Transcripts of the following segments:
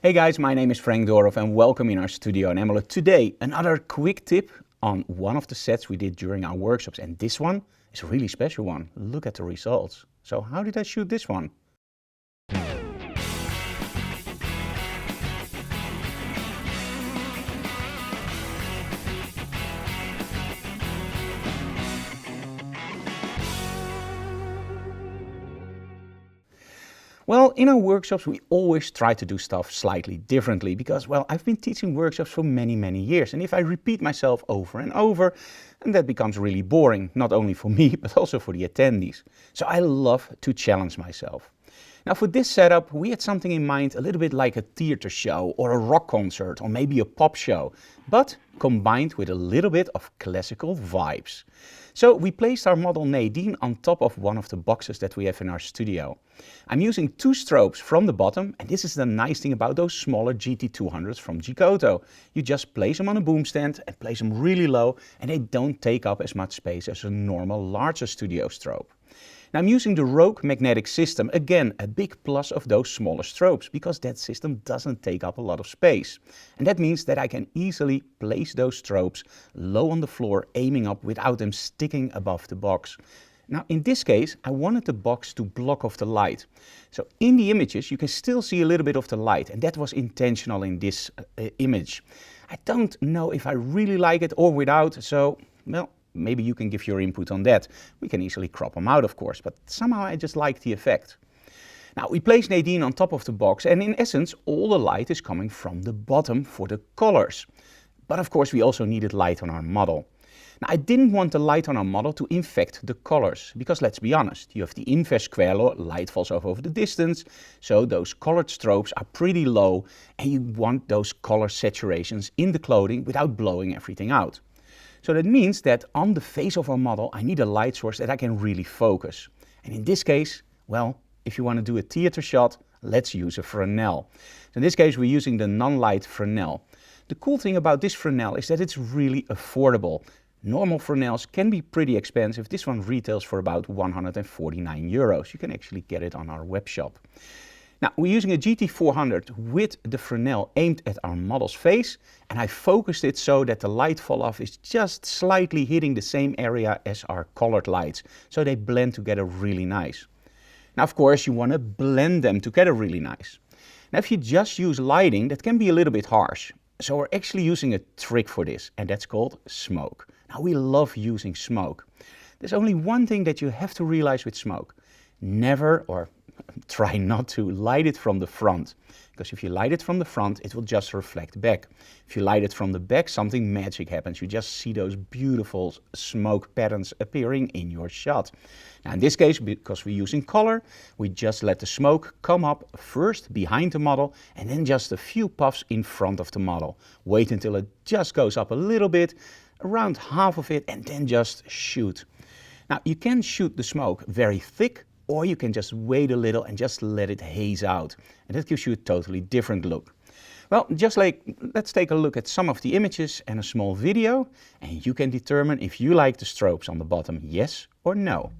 Hey guys, my name is Frank Dorov and welcome in our studio in Emmeloord. Today, another quick tip on one of the sets we did during our workshops, and this one is a really special one. Look at the results. So how did I shoot this one? Well, in our workshops we always try to do stuff slightly differently because, well, I've been teaching workshops for many years, and if I repeat myself over and over, and that becomes really boring, not only for me but also for the attendees. So I love to challenge myself. Now for this setup we had something in mind a little bit like a theater show or a rock concert or maybe a pop show, but combined with a little bit of classical vibes. So we placed our model Nadine on top of one of the boxes that we have in our studio. I'm using two strobes from the bottom, and this is the nice thing about those smaller GT200s from Gikoto. You just place them on a boom stand and place them really low, and they don't take up as much space as a normal larger studio strobe. Now I'm using the Rogue magnetic system, again a big plus of those smaller strobes, because that system doesn't take up a lot of space. And that means that I can easily place those strobes low on the floor, aiming up without them sticking above the box. Now in this case I wanted the box to block off the light. So in the images you can still see a little bit of the light, and that was intentional in this image. I don't know if I really like it or without, so well, maybe you can give your input on that. We can easily crop them out, of course, but somehow I just like the effect. Now we place Nadine on top of the box, and in essence all the light is coming from the bottom for the colors. But of course we also needed light on our model. Now I didn't want the light on our model to infect the colors, because let's be honest, you have the inverse square law, light falls off over the distance, so those colored strobes are pretty low and you want those color saturations in the clothing without blowing everything out. So that means that on the face of our model I need a light source that I can really focus. And in this case, well, if you want to do a theater shot, let's use a Fresnel. So in this case we're using the non-light Fresnel. The cool thing about this Fresnel is that it's really affordable. Normal Fresnels can be pretty expensive. This one retails for about 149 euros. You can actually get it on our web shop. Now we're using a GT400 with the Fresnel aimed at our model's face, and I focused it so that the light fall off is just slightly hitting the same area as our colored lights, so they blend together really nice. Now of course you want to blend them together really nice. Now if you just use lighting, that can be a little bit harsh. So we're actually using a trick for this, and that's called smoke. Now we love using smoke. There's only one thing that you have to realize with smoke. Never, or try not to, light it from the front, because if you light it from the front it will just reflect back. If you light it from the back, something magic happens. You just see those beautiful smoke patterns appearing in your shot. Now in this case, because we're using color, we just let the smoke come up first behind the model and then just a few puffs in front of the model. Wait until it just goes up a little bit, around half of it, and then just shoot. Now you can shoot the smoke very thick, or you can just wait a little and just let it haze out. And that gives you a totally different look. Well, let's take a look at some of the images and a small video, and you can determine if you like the strobes on the bottom, yes or no.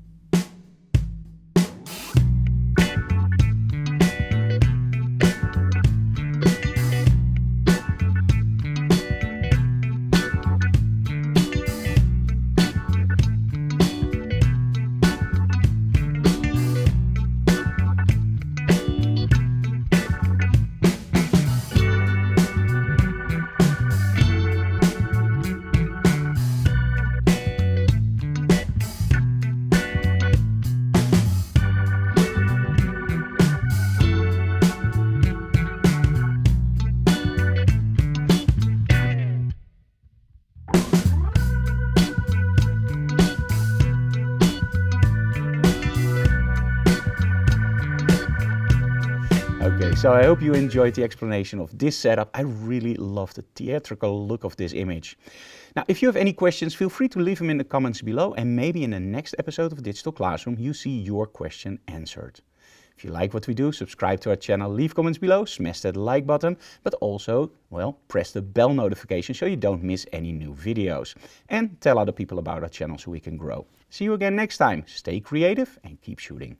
Okay, so I hope you enjoyed the explanation of this setup. I really love the theatrical look of this image. Now, if you have any questions, feel free to leave them in the comments below, and maybe in the next episode of Digital Classroom you see your question answered. If you like what we do, subscribe to our channel, leave comments below, smash that like button, but also, well, press the bell notification so you don't miss any new videos. And tell other people about our channel so we can grow. See you again next time. Stay creative and keep shooting.